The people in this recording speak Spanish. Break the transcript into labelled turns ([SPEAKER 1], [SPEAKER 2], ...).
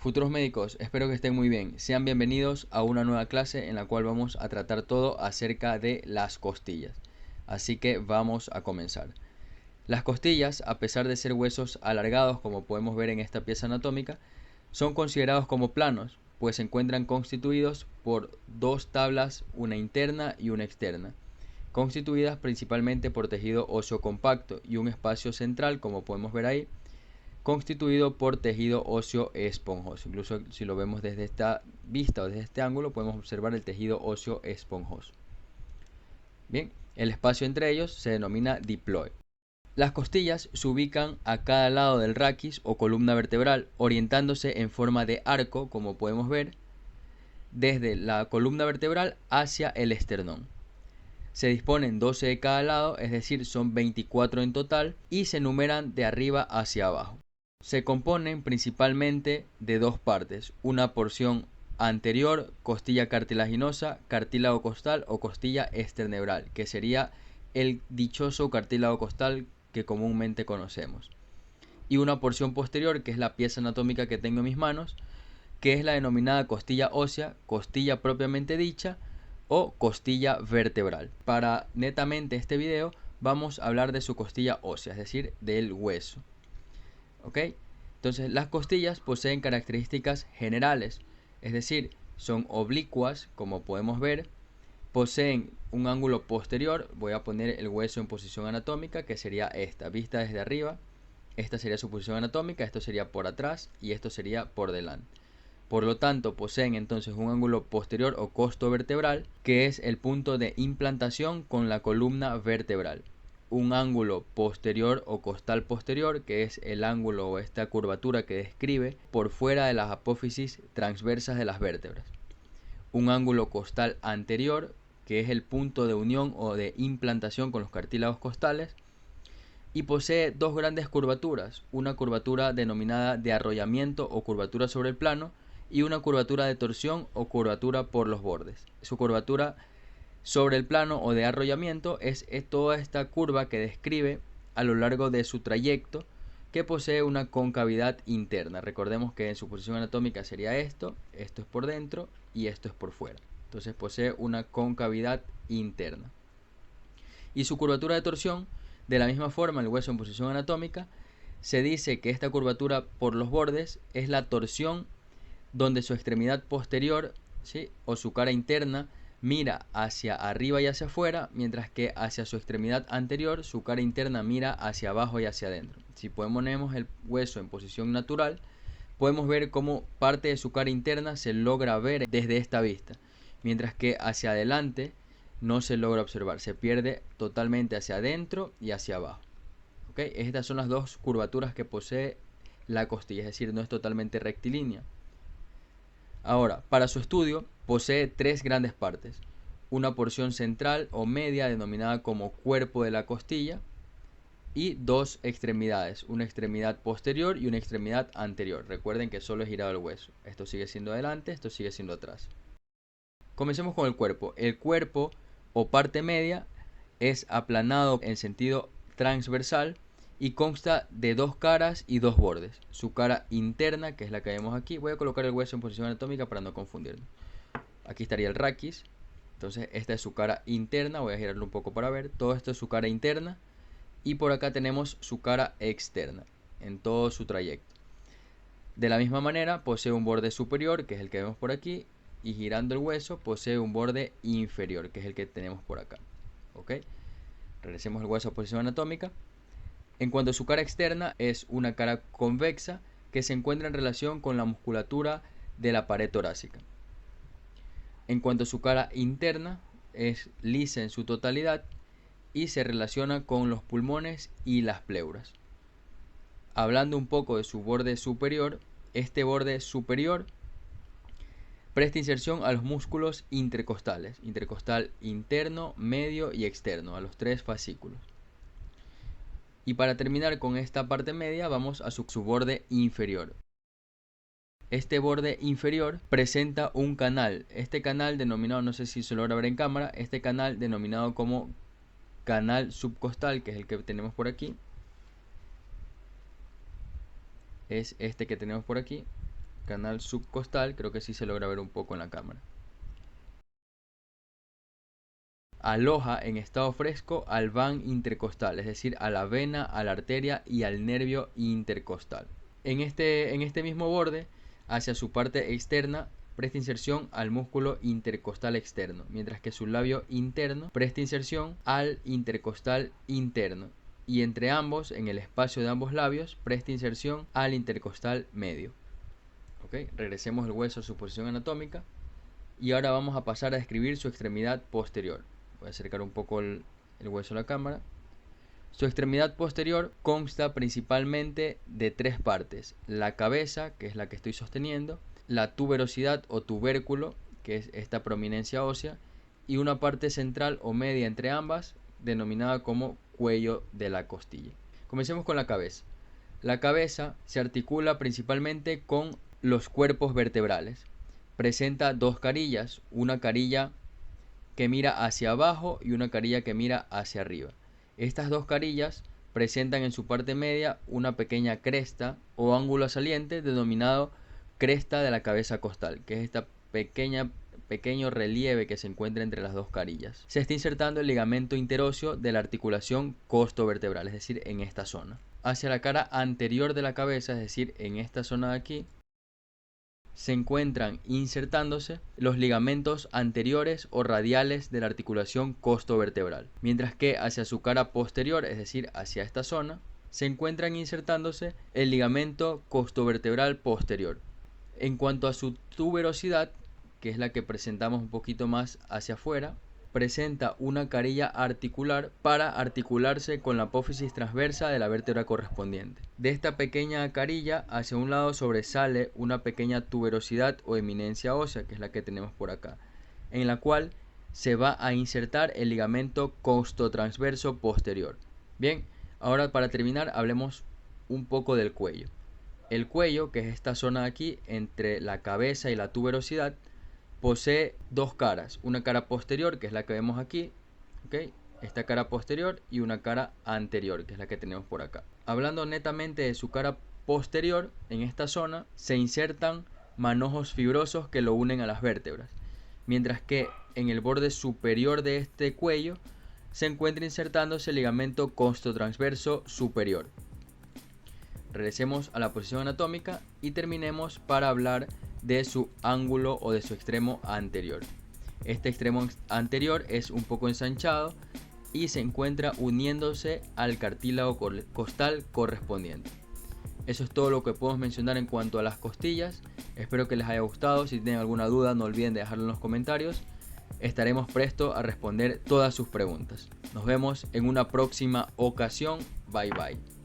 [SPEAKER 1] Futuros médicos, espero que estén muy bien. Sean bienvenidos a una nueva clase en la cual vamos a tratar todo acerca de las costillas. Así que vamos a comenzar. Las costillas, a pesar de ser huesos alargados como podemos ver en esta pieza anatómica, son considerados como planos, pues se encuentran constituidos por dos tablas, una interna y una externa, constituidas principalmente por tejido óseo compacto y un espacio central, como podemos ver ahí, constituido por tejido óseo esponjoso. Incluso si lo vemos desde esta vista o desde este ángulo, podemos observar el tejido óseo esponjoso. Bien, el espacio entre ellos se denomina diploide. Las costillas se ubican a cada lado del raquis o columna vertebral, orientándose en forma de arco, como podemos ver, desde la columna vertebral hacia el esternón. Se disponen 12 de cada lado, es decir, son 24 en total, y se numeran de arriba hacia abajo. Se componen principalmente de dos partes, una porción anterior, costilla cartilaginosa, cartílago costal o costilla esterneural, que sería el dichoso cartílago costal que comúnmente conocemos, y una porción posterior, que es la pieza anatómica que tengo en mis manos, que es la denominada costilla ósea, costilla propiamente dicha o costilla vertebral. Para netamente este video vamos a hablar de su costilla ósea, es decir, del hueso. ¿Ok? Entonces las costillas poseen características generales, es decir, son oblicuas, como podemos ver, poseen un ángulo posterior. Voy a poner el hueso en posición anatómica, que sería esta, vista desde arriba. Esta sería su posición anatómica, esto sería por atrás y esto sería por delante. Por lo tanto, poseen entonces un ángulo posterior o costo vertebral, que es el punto de implantación con la columna vertebral. Un ángulo posterior o costal posterior, que es el ángulo o esta curvatura que describe por fuera de las apófisis transversas de las vértebras. Un ángulo costal anterior, que es el punto de unión o de implantación con los cartílagos costales. Y posee dos grandes curvaturas, una curvatura denominada de arrollamiento o curvatura sobre el plano, y una curvatura de torsión o curvatura por los bordes. Su curvatura sobre el plano o de arrollamiento es toda esta curva que describe a lo largo de su trayecto, que posee una concavidad interna. Recordemos que en su posición anatómica sería esto es por dentro y esto es por fuera. Entonces posee una concavidad interna. Y su curvatura de torsión, de la misma forma, el hueso en posición anatómica, se dice que esta curvatura por los bordes es la torsión donde su extremidad posterior, ¿sí?, o su cara interna mira hacia arriba y hacia afuera, mientras que hacia su extremidad anterior su cara interna mira hacia abajo y hacia adentro. Si ponemos el hueso en posición natural, podemos ver cómo parte de su cara interna se logra ver desde esta vista, mientras que hacia adelante no se logra observar, se pierde totalmente hacia adentro y hacia abajo. ¿Okay? Estas son las dos curvaturas que posee la costilla, es decir, no es totalmente rectilínea. Ahora, para su estudio posee tres grandes partes: una porción central o media denominada como cuerpo de la costilla, y dos extremidades, una extremidad posterior y una extremidad anterior. Recuerden que solo es girado el hueso, esto sigue siendo adelante, esto sigue siendo atrás. Comencemos con el cuerpo. El cuerpo o parte media es aplanado en sentido transversal y consta de dos caras y dos bordes. Su cara interna, que es la que vemos aquí, voy a colocar el hueso en posición anatómica para no confundirnos. Aquí estaría el raquis, entonces esta es su cara interna, voy a girarlo un poco para ver, todo esto es su cara interna, y por acá tenemos su cara externa en todo su trayecto. De la misma manera posee un borde superior, que es el que vemos por aquí, y girando el hueso posee un borde inferior, que es el que tenemos por acá. ¿Ok? Regresemos el hueso a posición anatómica. En cuanto a su cara externa, es una cara convexa que se encuentra en relación con la musculatura de la pared torácica. En cuanto a su cara interna, es lisa en su totalidad y se relaciona con los pulmones y las pleuras. Hablando un poco de su borde superior, este borde superior presta inserción a los músculos intercostales, intercostal interno, medio y externo, a los tres fascículos. Y para terminar con esta parte media, vamos a su borde inferior. Este borde inferior presenta un canal, este canal denominado, no sé si se logra ver en cámara, este canal denominado como canal subcostal, que es el que tenemos por aquí, es este que tenemos por aquí, canal subcostal, creo que sí se logra ver un poco en la cámara. Aloja en estado fresco al van intercostal, es decir, a la vena, a la arteria y al nervio intercostal. En este mismo borde, hacia su parte externa, presta inserción al músculo intercostal externo, mientras que su labio interno presta inserción al intercostal interno, y entre ambos, en el espacio de ambos labios, presta inserción al intercostal medio. ¿Okay? Regresemos el hueso a su posición anatómica y ahora vamos a pasar a describir su extremidad posterior. Voy a acercar un poco el hueso a la cámara. Su extremidad posterior consta principalmente de tres partes: la cabeza, que es la que estoy sosteniendo, la tuberosidad o tubérculo, que es esta prominencia ósea, y una parte central o media entre ambas, denominada como cuello de la costilla. Comencemos con la cabeza. La cabeza se articula principalmente con los cuerpos vertebrales. Presenta dos carillas, una carilla que mira hacia abajo y una carilla que mira hacia arriba. Estas dos carillas presentan en su parte media una pequeña cresta o ángulo saliente denominado cresta de la cabeza costal, que es esta pequeño relieve que se encuentra entre las dos carillas. Se está insertando el ligamento interóseo de la articulación costovertebral, es decir, en esta zona. Hacia la cara anterior de la cabeza, es decir, en esta zona de aquí, se encuentran insertándose los ligamentos anteriores o radiales de la articulación costovertebral, mientras que hacia su cara posterior, es decir, hacia esta zona, se encuentran insertándose el ligamento costovertebral posterior. En cuanto a su tuberosidad, que es la que presentamos un poquito más hacia afuera, presenta una carilla articular para articularse con la apófisis transversa de la vértebra correspondiente. De esta pequeña carilla hacia un lado sobresale una pequeña tuberosidad o eminencia ósea, que es la que tenemos por acá, en la cual se va a insertar el ligamento costotransverso posterior. Bien, ahora para terminar hablemos un poco del cuello. El cuello, que es esta zona de aquí entre la cabeza y la tuberosidad, posee dos caras, una cara posterior, que es la que vemos aquí, ¿okay? Esta cara posterior, y una cara anterior, que es la que tenemos por acá. Hablando netamente de su cara posterior, en esta zona se insertan manojos fibrosos que lo unen a las vértebras, mientras que en el borde superior de este cuello se encuentra insertándose el ligamento costotransverso superior. Regresemos a la posición anatómica y terminemos para hablar de su ángulo o de su extremo anterior. Este extremo anterior es un poco ensanchado y se encuentra uniéndose al cartílago costal correspondiente. Eso es todo lo que podemos mencionar en cuanto a las costillas. Espero que les haya gustado. Si tienen alguna duda, no olviden de dejarlo en los comentarios. Estaremos prestos a responder todas sus preguntas. Nos vemos en una próxima ocasión. Bye bye.